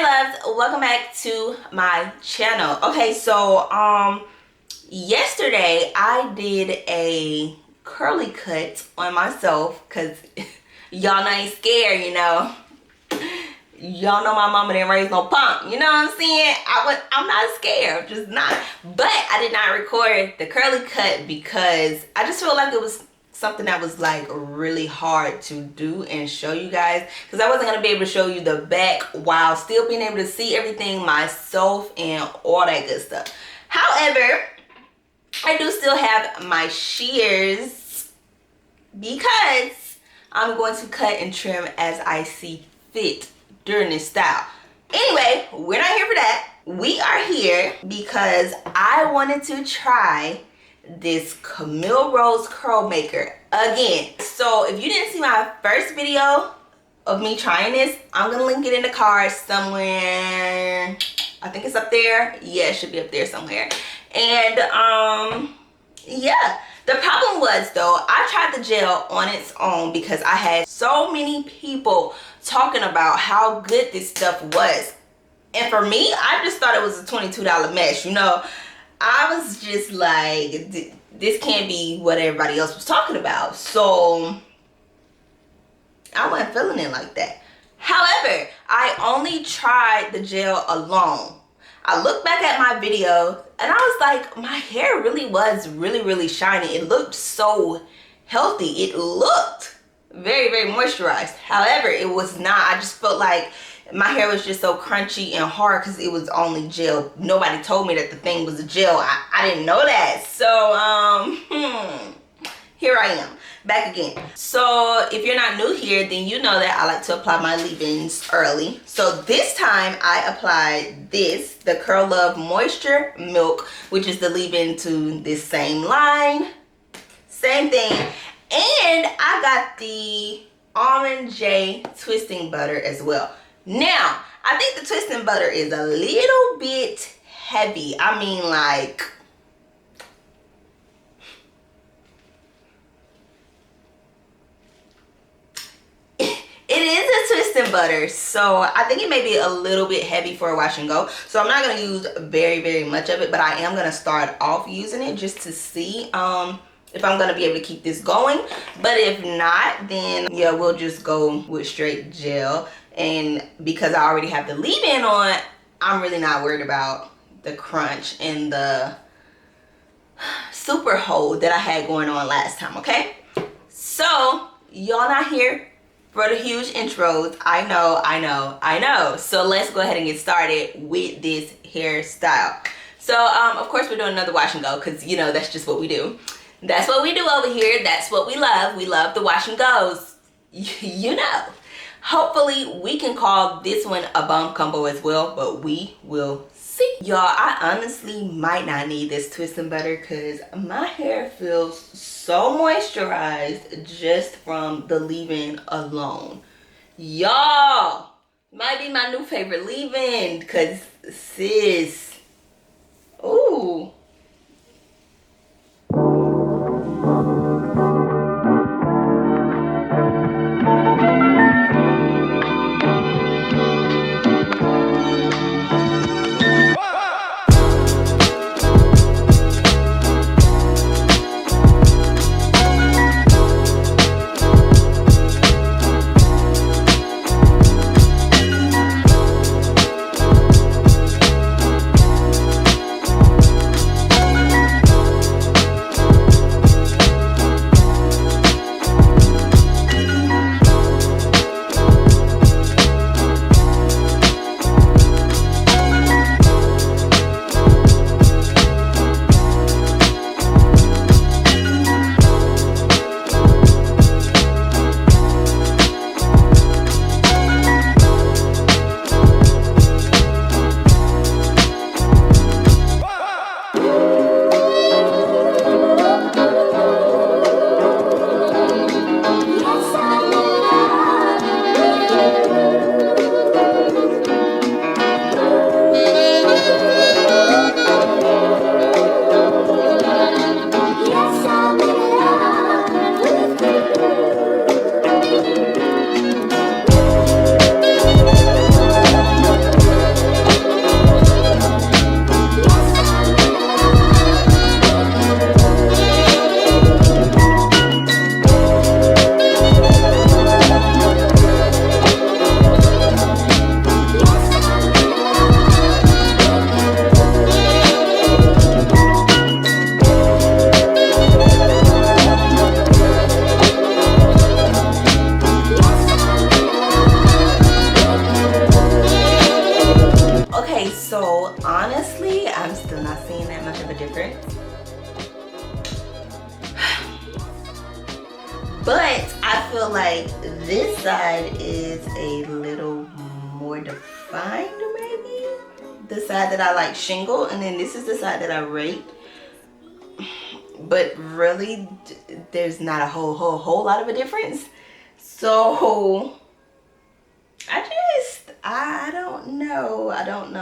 Hi loves, welcome back to my channel. Okay, so yesterday I did a curly cut on myself because y'all ain't scared, you know. Y'all know my mama didn't raise no punk, you know what I'm saying? I'm not scared, I'm just not. But I did not record the curly cut because I just feel like it was something that was like really hard to do and show you guys, because I wasn't going to be able to show you the back while still being able to see everything myself and all that good stuff. However, I do still have my shears because I'm going to cut and trim as I see fit during this style. Anyway, we're not here for that. We are here because I wanted to try this Camille Rose Curl Maker again. So if you didn't see my first video of me trying this, I'm gonna link it in the card somewhere. I think it's up there. Yeah, it should be up there somewhere. And yeah, the problem was though, I tried the gel on its own because I had so many people talking about how good this stuff was, and for me, I just thought it was a $22 mesh, you know. I was just like, this can't be what everybody else was talking about. So I wasn't feeling it like that. However, I only tried the gel alone. I looked back at my video and I was like, my hair really was really shiny. It looked so healthy. It looked very moisturized. However, it was not. I just felt like my hair was just so crunchy and hard because it was only gel. Nobody told me that the thing was a gel. I didn't know that. So here I am back again. So if you're not new here, then you know that I like to apply my leave-ins early. So this time I applied this, the Curl Love Moisture Milk, which is the leave-in to this same line. Same thing. And I got the Symone Jai twisting butter as well. Now, I think the twisting butter is a little bit heavy. I mean, like, it is a twisting butter, so I think it may be a little bit heavy for a wash and go. So I'm not going to use very much of it, but I am going to start off using it just to see if I'm going to be able to keep this going. But if not, then yeah, we'll just go with straight gel. And because I already have the leave-in on, I'm really not worried about the crunch and the super hold that I had going on last time, okay? So, y'all not here for the huge intros. I know. So let's go ahead and get started with this hairstyle. So, of course we're doing another wash and go because, you know, that's just what we do. That's what we do over here. That's what we love. We love the wash and goes. You know. Hopefully we can call this one a bomb combo as well, but we will see. Y'all, I honestly might not need this twisting butter because my hair feels so moisturized just from the leave-in alone. Y'all, might be my new favorite leave-in because sis, ooh. not seeing that much of a difference. But I feel like this side is a little more defined, maybe. The side that I like shingle, and then this is the side that I rake. But really, there's not a whole lot of a difference. So I don't know. I don't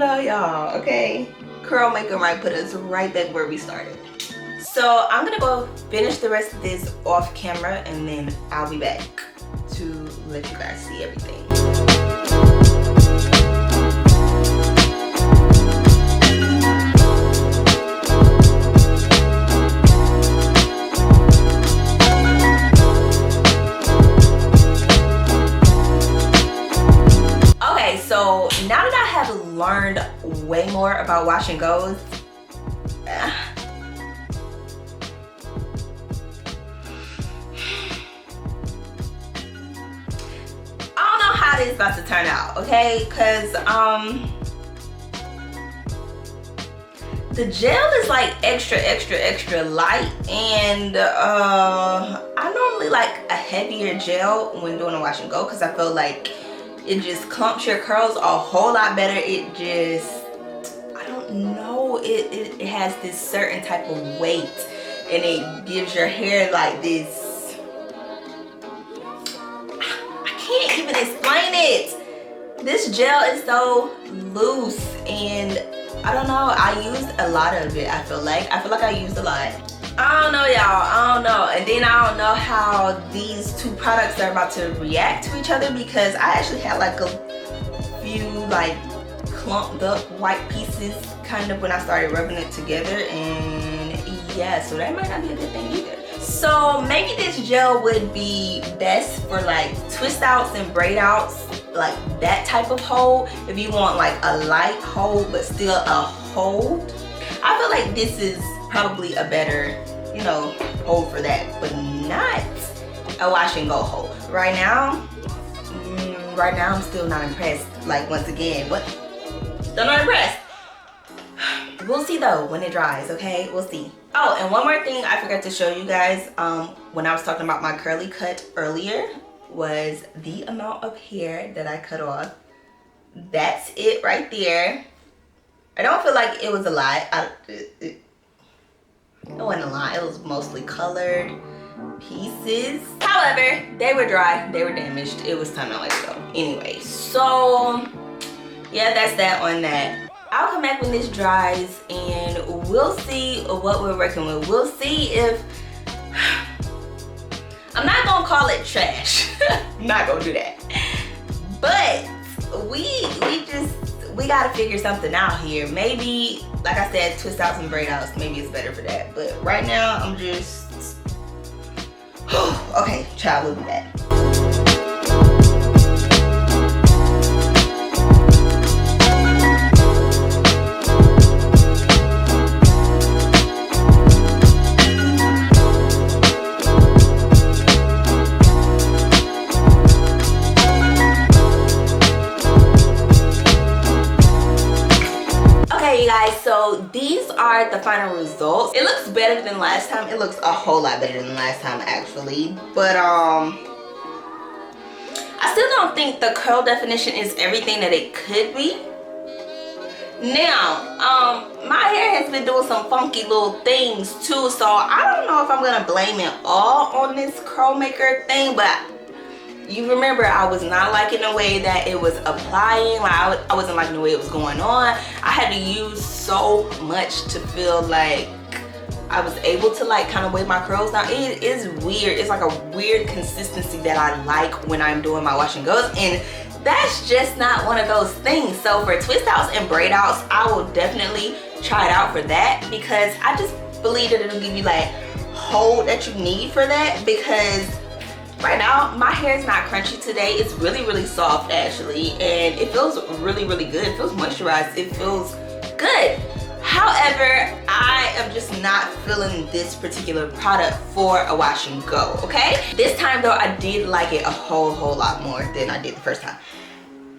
know, y'all. Okay, Curl Maker might put us right back where we started. So I'm gonna go finish the rest of this off camera, and then I'll be back to let you guys see everything. So now that I have learned way more about wash and goes, I don't know how this is about to turn out, okay? Because the gel is like extra light, and I normally like a heavier gel when doing a wash and go, because I feel like it just clumps your curls a whole lot better. It just, I don't know, it has this certain type of weight, and it gives your hair like this, I can't even explain it. This gel is so loose, and I don't know, I used a lot of it. I feel like I used a lot. I don't know, y'all. I don't know. And then I don't know how these two products are about to react to each other, because I actually had like a few like clumped up white pieces kind of when I started rubbing it together, and yeah, so that might not be a good thing either. So maybe this gel would be best for like twist outs and braid outs, like that type of hold. If you want like a light hold but still a hold, I feel like this is probably a better, you know, hold for that, but not a wash and go hold. Right now I'm still not impressed. Like, once again, still not impressed. We'll see though when it dries, okay? We'll see. Oh, and one more thing I forgot to show you guys when I was talking about my curly cut earlier was the amount of hair that I cut off. That's it right there. I don't feel like it was a lot. It wasn't a lot. It was mostly colored pieces. However, they were dry, they were damaged. It was time to let it go. Anyway, so yeah, that's that on that. I'll come back when this dries, and we'll see what we're working with. We'll see if, I'm not gonna call it trash. I'm not gonna do that. But we gotta figure something out here. Maybe, like I said, twist outs and braid outs, maybe it's better for that. But right now, I'm just, okay, child, we'll be back. So these are the final results. It looks better than last time. It looks a whole lot better than last time, actually. But I still don't think the curl definition is everything that it could be. Now, my hair has been doing some funky little things too, so I don't know if I'm gonna blame it all on this curl maker thing, but you remember I was not liking the way that it was applying. Like I wasn't liking the way it was going on. I had to use so much to feel like I was able to like kind of wave my curls down. It is weird. It's like a weird consistency that I like when I'm doing my wash and goes, and that's just not one of those things. So for twist outs and braid outs, I will definitely try it out for that, because I just believe that it'll give you like hold that you need for that. Because right now my hair is not crunchy today. It's really soft actually, and it feels really good. It feels moisturized. It feels good. However, I am just not feeling this particular product for a wash and go, okay? This time though, I did like it a whole lot more than I did the first time.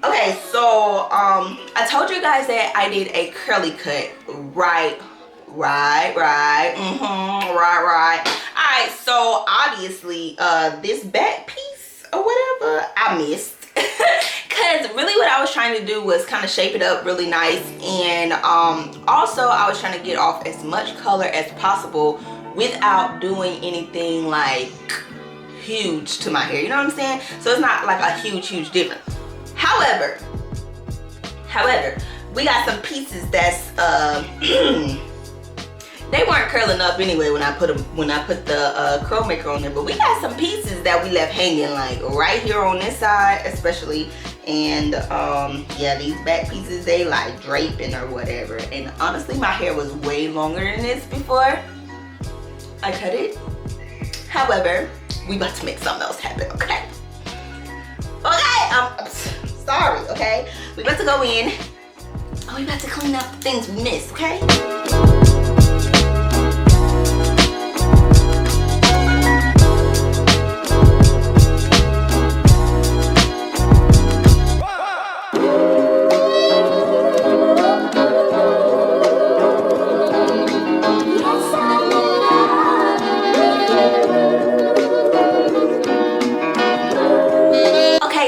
Okay, so I told you guys that I did a curly cut, right. Alright, so obviously this back piece or whatever I missed. Because really what I was trying to do was kind of shape it up really nice, and also I was trying to get off as much color as possible without doing anything like huge to my hair, you know what I'm saying? So it's not like a huge difference. However, we got some pieces that's they weren't curling up anyway when I put the curl maker on there, but we got some pieces that we left hanging, like right here on this side especially, and yeah, these back pieces, they like draping or whatever. And honestly, my hair was way longer than this before I cut it. However, we about to make something else happen, okay? I'm sorry, okay? We about to go in. Oh, we about to clean up the things we missed, okay?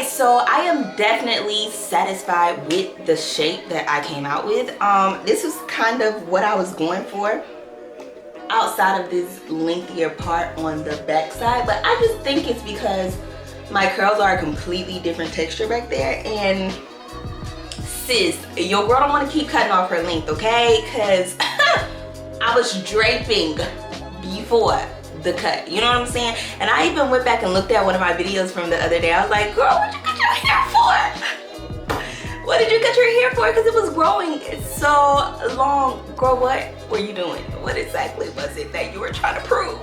So I am definitely satisfied with the shape that I came out with. This was kind of what I was going for outside of this lengthier part on the back side, but I just think it's because my curls are a completely different texture back there, and sis, your girl don't want to keep cutting off her length, okay? Because I was draping before the cut, you know what I'm saying? And I even went back and looked at one of my videos from the other day. I was like, girl, what'd you cut your hair for? What did you cut your hair for? Because it was growing so long. Girl, what were you doing? What exactly was it that you were trying to prove?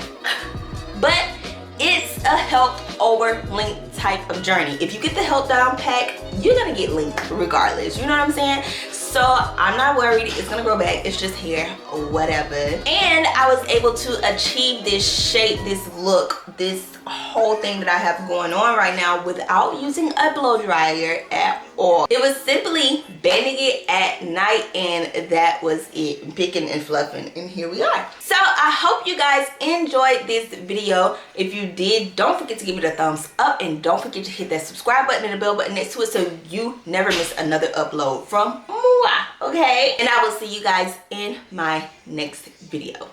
But it's a health over length type of journey. If you get the health down pack, you're gonna get length regardless, you know what I'm saying? So I'm not worried, it's gonna grow back, it's just hair or whatever. And I was able to achieve this shape, this look, this whole thing that I have going on right now without using a blow dryer at all. It was simply banding it at night, and that was it. Picking and fluffing, and here we are. So I hope you guys enjoyed this video. If you did, don't forget to give it a thumbs up, and don't forget to hit that subscribe button and the bell button next to it so you never miss another upload from moi, okay? And I will see you guys in my next video.